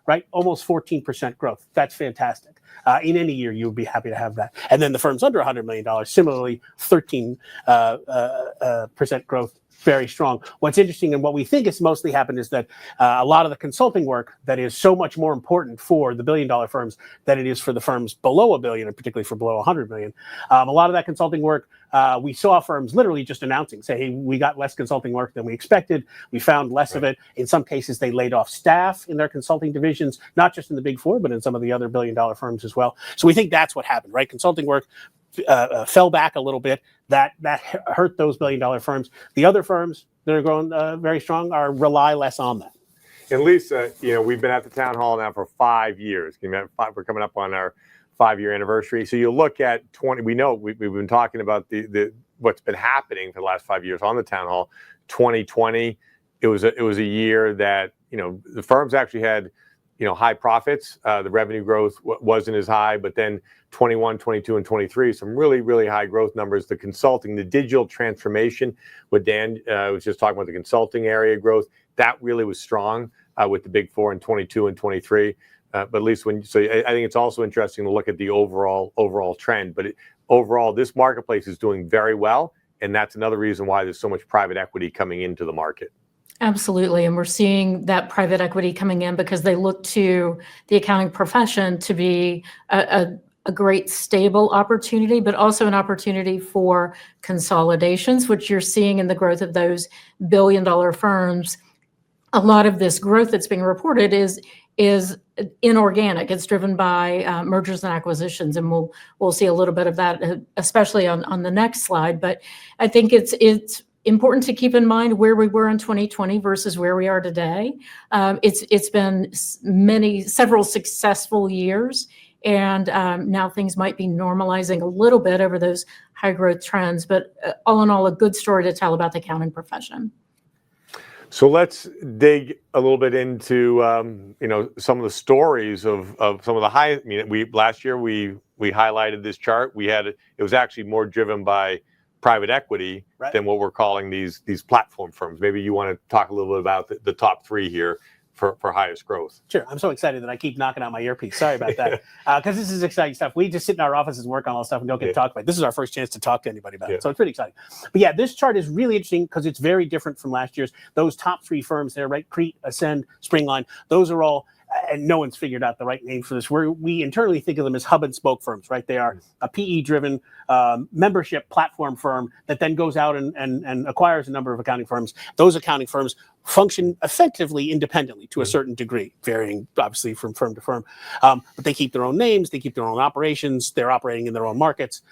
right, almost 14% growth. That's fantastic. In any year, you would be happy to have that. And then the firms under $100 million, similarly, 13% growth. Very strong. What's interesting and what we think has mostly happened is that a lot of the consulting work that is so much more important for the $1 billion firms than it is for the firms below $1 billion, and particularly for below 100 million. A lot of that consulting work, we saw firms literally just announcing, say, hey, we got less consulting work than we expected. We found less of it. In some cases, they laid off staff in their consulting divisions, not just in the big four, but in some of the other $1 billion firms as well. So we think that's what happened, right? Consulting work fell back a little bit. That hurt those $1 billion firms. The other firms, that are growing very strong rely less on that. And Lisa, we've been at the town hall now for 5 years. We're coming up on our 5-year anniversary. So you look at 20. We know we've been talking about the what's been happening for the last 5 years on the town hall. 2020, it was a year that the firms actually had high profits. The revenue growth wasn't as high, but then 21, 22, and 23, some really, really high growth numbers. The consulting, the digital transformation, what Dan was just talking about, the consulting area growth, that really was strong with the big four in 22 and 23. But at least I think it's also interesting to look at the overall trend. But overall, this marketplace is doing very well, and that's another reason why there's so much private equity coming into the market. Absolutely. And we're seeing that private equity coming in because they look to the accounting profession to be a great stable opportunity, but also an opportunity for consolidations, which you're seeing in the growth of those billion-dollar firms. A lot of this growth that's being reported is inorganic. It's driven by mergers and acquisitions, and we'll see a little bit of that, especially on the next slide. But I think it's important to keep in mind where we were in 2020 versus where we are today. It's been several successful years, and now things might be normalizing a little bit over those high growth trends. But all in all, a good story to tell about the accounting profession. So let's dig a little bit into some of the stories of some of the high. Last year we highlighted this chart. It was actually more driven by private equity than what we're calling these platform firms. Maybe you want to talk a little bit about the top three here for highest growth. Sure. I'm so excited that I keep knocking out my earpiece. Sorry about that. Because this is exciting stuff. We just sit in our offices and work on all this stuff and don't get to talk about it. This is our first chance to talk to anybody about it. So it's pretty exciting. But yeah, this chart is really interesting because it's very different from last year's. Those top three firms there, right? Crete, Ascend, Springline, those are all, and no one's figured out the right name for this. We internally think of them as hub and spoke firms, right? They are a PE-driven membership platform firm that then goes out and acquires a number of accounting firms. Those accounting firms function effectively independently to a certain degree, varying obviously from firm to firm. But they keep their own names, they keep their own operations, they're operating in their own markets.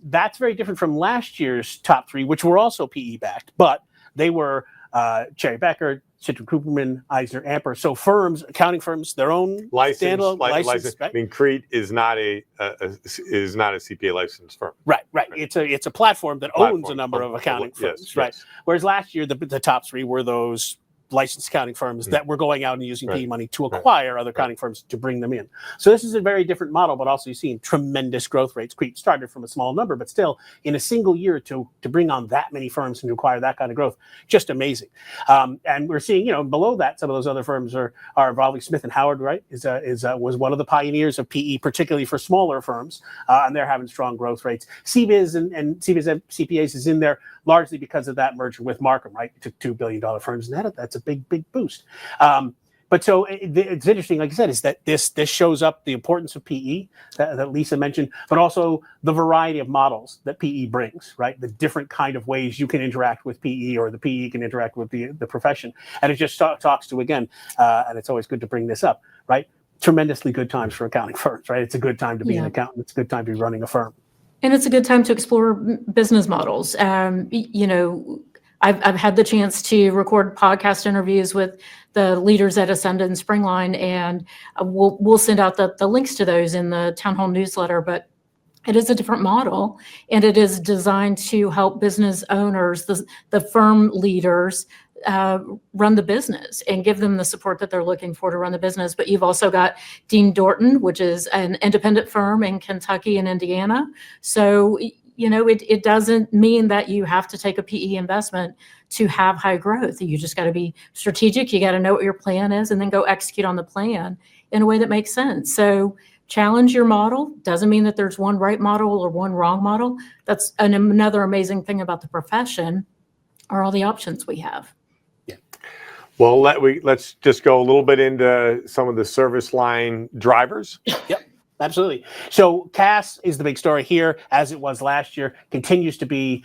That's very different from last year's top three, which were also PE-backed, but they were Cherry Becker, Citrin Cooperman, Eisner Amper. So firms, accounting firms, their own standalone license. Right? Crete is not a CPA licensed firm. Right. It's a platform that owns a number of accounting firms. Right. Whereas last year the top three were those licensed accounting firms that were going out and using PE money to acquire other accounting firms to bring them in. So this is a very different model, but also you've seen tremendous growth rates. Crete started from a small number, but still in a single year to bring on that many firms and to acquire that kind of growth, just amazing. And we're seeing, below that, some of those other firms are evolving. Smith and Howard, right, was one of the pioneers of PE, particularly for smaller firms, and they're having strong growth rates. CBIZ and CBIZ CPAs is in there largely because of that merger with Marcum, right? It took $2 billion firms, and that's a big boost. But so it's interesting, like I said, is that this shows up the importance of PE that Lisa mentioned, but also the variety of models that PE brings, right? The different kind of ways you can interact with PE or the PE can interact with the profession. And it just talks to, again, and it's always good to bring this up, right? Tremendously good times for accounting firms, right? It's a good time to be an accountant. It's a good time to be running a firm. And it's a good time to explore business models. I've had the chance to record podcast interviews with the leaders at Ascend and Springline, and we'll send out the links to those in the town hall newsletter. But it is a different model, and it is designed to help business owners, the firm leaders, run the business and give them the support that they're looking for to run the business. But you've also got Dean Dorton, which is an independent firm in Kentucky and Indiana. So, it doesn't mean that you have to take a PE investment to have high growth. You just got to be strategic. You got to know what your plan is and then go execute on the plan in a way that makes sense. So challenge your model. Doesn't mean that there's one right model or one wrong model. That's another amazing thing about the profession are all the options we have. Well, let's just go a little bit into some of the service line drivers. Yep, absolutely. So CAS is the big story here, as it was last year. Continues to be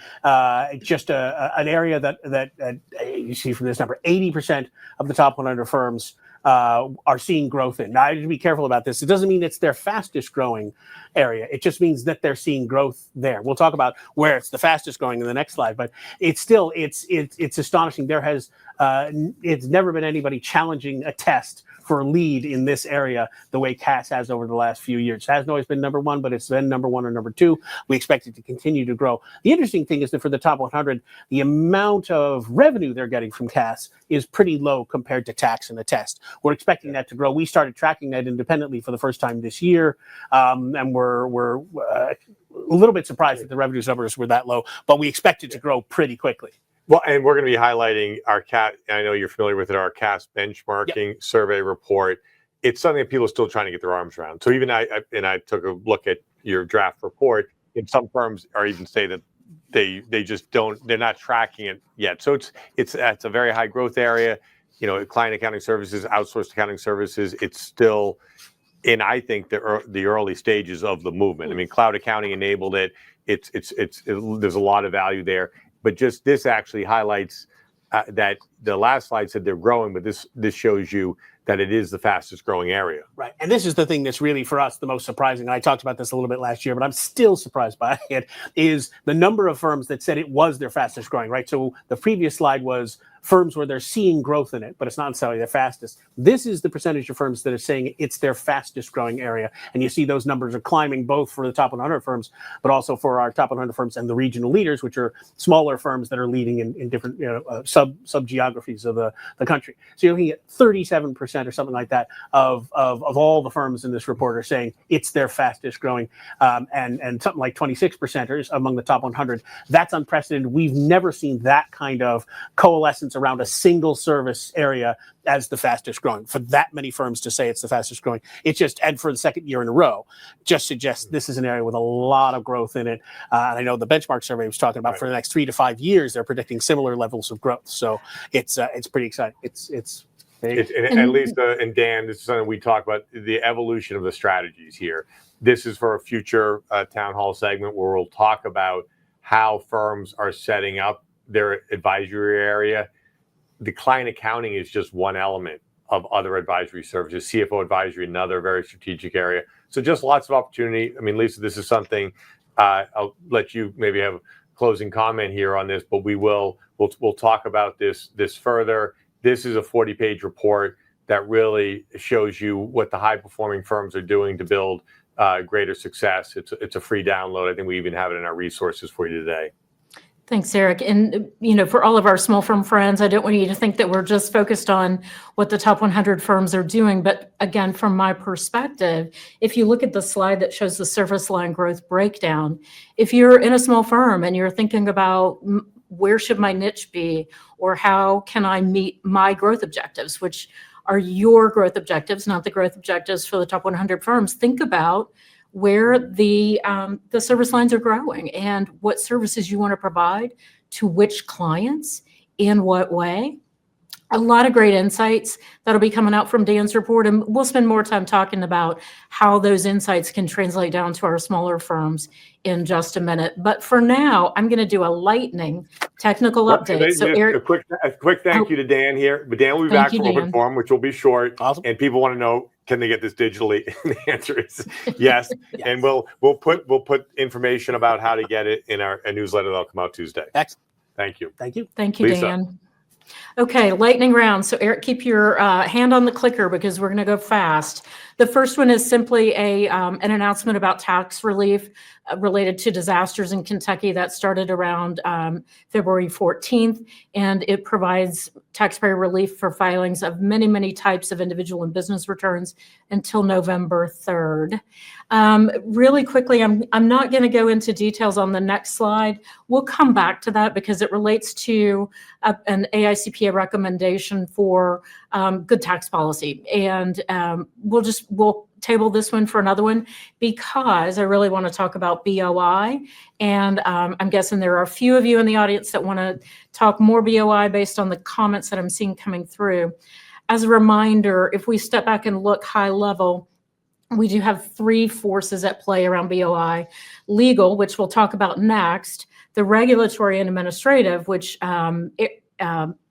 just an area that you see from this number. 80% of the top 100 firms are seeing growth in. Now, I have to be careful about this. It doesn't mean it's their fastest growing area. It just means that they're seeing growth there. We'll talk about where it's the fastest growing in the next slide, but it's still, it's astonishing. There has, it's never been anybody challenging a test for a lead in this area the way Cass has over the last few years. It hasn't always been number one, but it's been number one or number two. We expect it to continue to grow. The interesting thing is that for the top 100, the amount of revenue they're getting from Cass is pretty low compared to tax and attest. We're expecting that to grow. We started tracking that independently for the first time this year, and we're a little bit surprised that the revenue numbers were that low, but we expect it to grow pretty quickly. Well, and we're going to be highlighting our I know you're familiar with it, our CAS benchmarking survey report. It's something that people are still trying to get their arms around. So even I took a look at your draft report, and some firms are even say that they just don't, they're not tracking it yet. So it's a very high growth area. You know, client accounting services, outsourced accounting services, it's still in, I think, the early stages of the movement. I mean, cloud accounting enabled it. There's a lot of value there. But just this actually highlights that the last slide said they're growing, but this shows you that it is the fastest growing area. Right. And this is the thing that's really, for us, the most surprising. I talked about this a little bit last year, but I'm still surprised by it, is the number of firms that said it was their fastest growing, right? So the previous slide was firms where they're seeing growth in it, but it's not necessarily their fastest. This is the percentage of firms that are saying it's their fastest growing area. And you see those numbers are climbing both for the top 100 firms, but also for our top 100 firms and the regional leaders, which are smaller firms that are leading in different sub geographies of the country. So you're looking at 37% or something like that of all the firms in this report are saying it's their fastest growing, and something like 26% among the top 100. That's unprecedented. We've never seen that kind of coalescence around a single service area as the fastest growing. For that many firms to say it's the fastest growing, it's just, and for the second year in a row, just suggests this is an area with a lot of growth in it. And I know the benchmark survey was talking about for the next 3 to 5 years, they're predicting similar levels of growth. So it's pretty exciting. And Lisa and Dan, this is something we talk about, the evolution of the strategies here. This is for a future town hall segment where we'll talk about how firms are setting up their advisory area. The client accounting is just one element of other advisory services. CFO advisory, another very strategic area. So just lots of opportunity. I mean, Lisa, this is something, I'll let you maybe have a closing comment here on this, but we'll talk about this further. This is a 40-page report that really shows you what the high-performing firms are doing to build greater success. It's a free download. I think we even have it in our resources for you today. Thanks, Eric. And, for all of our small firm friends, I don't want you to think that we're just focused on what the top 100 firms are doing. But again, from my perspective, if you look at the slide that shows the service line growth breakdown, if you're in a small firm and you're thinking about where should my niche be, or how can I meet my growth objectives, which are your growth objectives, not the growth objectives for the top 100 firms, think about where the service lines are growing and what services you want to provide to which clients, in what way. A lot of great insights that'll be coming out from Dan's report, and we'll spend more time talking about how those insights can translate down to our smaller firms in just a minute. But for now, I'm going to do a lightning technical update. So Eric, a quick thank you to Dan here. But Dan will be back for open forum, which will be short. Awesome. And people want to know, can they get this digitally? And the answer is yes. Yes. And we'll put information about how to get it in our newsletter that'll come out Tuesday. Excellent. Thank you. Thank you. thank you, Lisa. Dan. Okay, lightning round. So Eric, keep your hand on the clicker because we're going to go fast. The first one is simply an announcement about tax relief related to disasters in Kentucky that started around February 14th, and it provides taxpayer relief for filings of many, many types of individual and business returns until November 3rd. Really quickly, I'm not going to go into details on the next slide. We'll come back to that because it relates to an AICPA recommendation for good tax policy. And we'll table this one for another one because I really want to talk about BOI. And I'm guessing there are a few of you in the audience that want to talk more BOI based on the comments that I'm seeing coming through. As a reminder, if we step back and look high level, we do have 3 forces at play around BOI. Legal, which we'll talk about next, the regulatory and administrative, which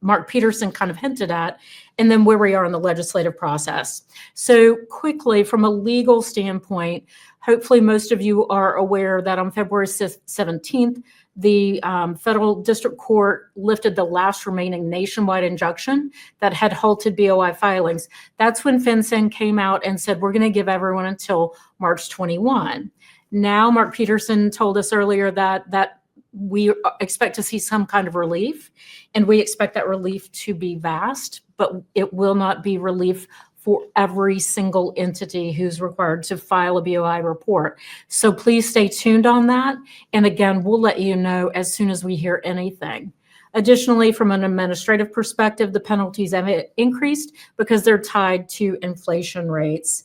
Mark Peterson kind of hinted at, and then where we are in the legislative process. So quickly, from a legal standpoint, hopefully most of you are aware that on February 17th, the federal district court lifted the last remaining nationwide injunction that had halted BOI filings. That's when FinCEN came out and said, we're going to give everyone until March 21. Now, Mark Peterson told us earlier that we expect to see some kind of relief, and we expect that relief to be vast, but it will not be relief for every single entity who's required to file a BOI report. So please stay tuned on that. And again, we'll let you know as soon as we hear anything. Additionally, from an administrative perspective, the penalties have increased because they're tied to inflation rates.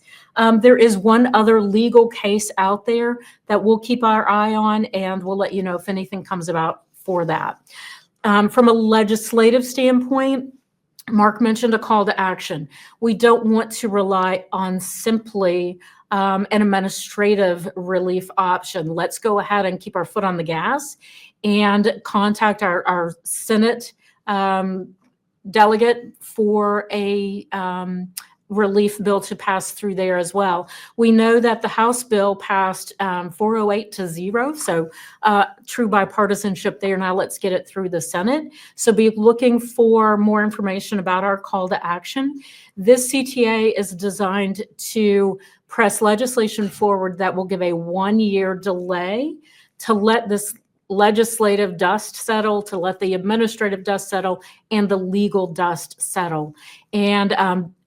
There is one other legal case out there that we'll keep our eye on, and we'll let you know if anything comes about for that. From a legislative standpoint, Mark mentioned a call to action. We don't want to rely on simply an administrative relief option. Let's go ahead and keep our foot on the gas and contact our Senate delegate for a relief bill to pass through there as well. We know that the House bill passed 408 to 0, so true bipartisanship there. Now let's get it through the Senate. So be looking for more information about our call to action. This CTA is designed to press legislation forward that will give a 1-year delay to let this legislative dust settle, to let the administrative dust settle, and the legal dust settle. And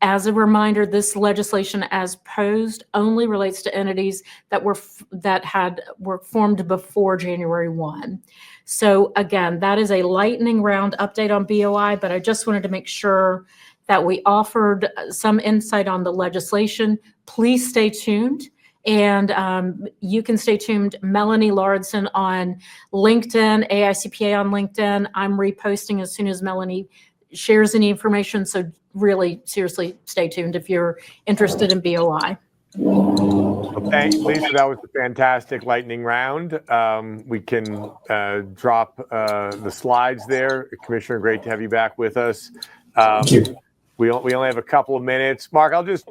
as a reminder, this legislation as posed only relates to entities that were formed before January 1. So again, that is a lightning round update on BOI, but I just wanted to make sure that we offered some insight on the legislation. Please stay tuned. And you can stay tuned. Melanie Lauridsen on LinkedIn, AICPA on LinkedIn. I'm reposting as soon as Melanie shares any information. So really, seriously, stay tuned if you're interested in BOI. Okay, Lisa, that was a fantastic lightning round. We can drop the slides there. Commissioner, great to have you back with us. Thank you. We only have a couple of minutes. Mark, I'll just,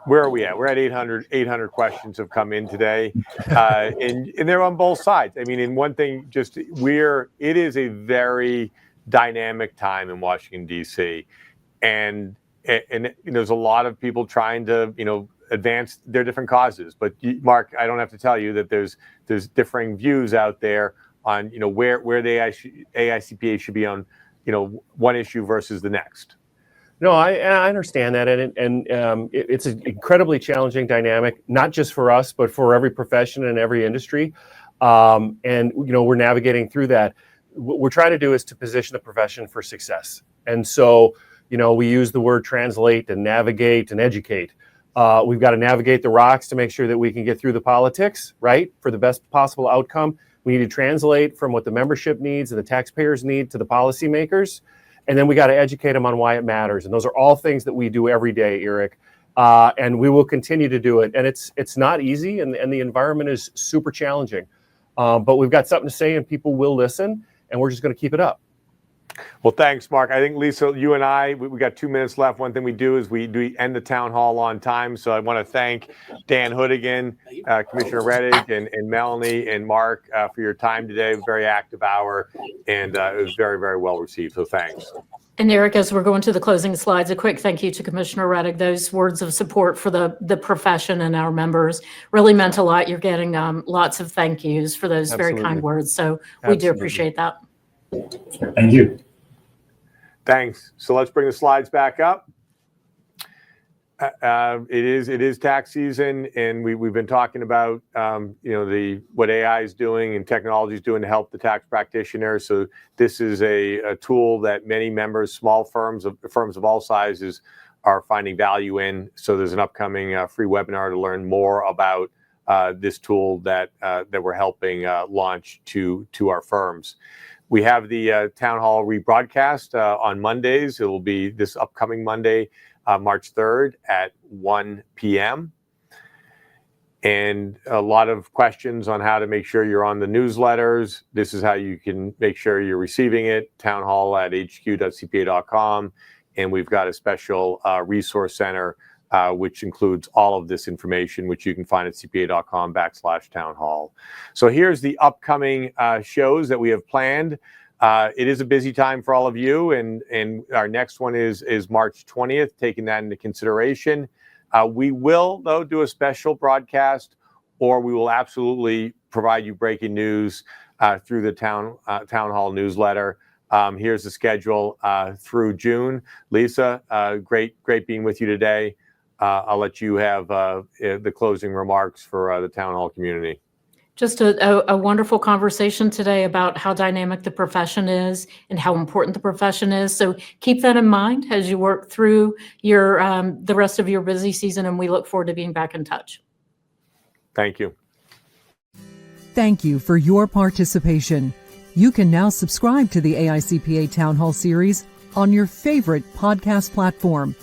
where are we at? We're at 800 questions have come in today. And they're on both sides. I mean, in one thing, it is a very dynamic time in Washington, D.C. And there's a lot of people trying to, advance their different causes. But Mark, I don't have to tell you that there's differing views out there on, where the AICPA should be on, one issue versus the next. No, I understand that, and it's an incredibly challenging dynamic, not just for us, but for every profession and every industry. And we're navigating through that. What we're trying to do is to position the profession for success. And so, we use the word translate and navigate and educate. We've got to navigate the rocks to make sure that we can get through the politics, right, for the best possible outcome. We need to translate from what the membership needs and the taxpayers need to the policymakers. And then we got to educate them on why it matters. And those are all things that we do every day, Eric. And we will continue to do it. And it's not easy, and the environment is super challenging. But we've got something to say, and people will listen, and we're just going to keep it up. Well, thanks, Mark. I think, Lisa, you and I, we got 2 minutes left. One thing we do is we end the town hall on time. So I want to thank Dan Hoodigan, Commissioner Rettig, and Melanie and Mark for your time today. Very active hour, and it was very, very well received. So thanks. And Eric, as we're going to the closing slides, a quick thank you to Commissioner Rettig. Those words of support for the profession and our members really meant a lot. You're getting lots of thank yous for those very kind words. So we do appreciate that. Thank you. Thanks. So let's bring the slides back up. It is tax season, and we've been talking about what AI is doing and technology is doing to help the tax practitioners. So this is a tool that many members, small firms of all sizes, are finding value in. So there's an upcoming free webinar to learn more about this tool that we're helping launch to our firms. We have the town hall rebroadcast on Mondays. It will be this upcoming Monday, March 3rd at 1 p.m. and a lot of questions on how to make sure you're on the newsletters. This is how you can make sure you're receiving it, townhall@hq.cpa.com. And we've got a special resource center, which includes all of this information, which you can find at cpa.com/townhall. So here's the upcoming shows that we have planned. It is a busy time for all of you, and our next one is March 20th, taking that into consideration. We will, though, do a special broadcast, or we will absolutely provide you breaking news through the Town Hall newsletter. Here's the schedule through June. Lisa, great being with you today. I'll let you have the closing remarks for the Town Hall community. Just a wonderful conversation today about how dynamic the profession is and how important the profession is. So keep that in mind as you work through your the rest of your busy season, and we look forward to being back in touch. Thank you. Thank you for your participation. You can now subscribe to the AICPA Town Hall series on your favorite podcast platform,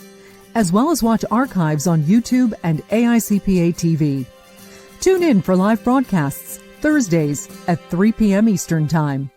as well as watch archives on YouTube and AICPA TV. Tune in for live broadcasts Thursdays at 3 p.m. Eastern Time.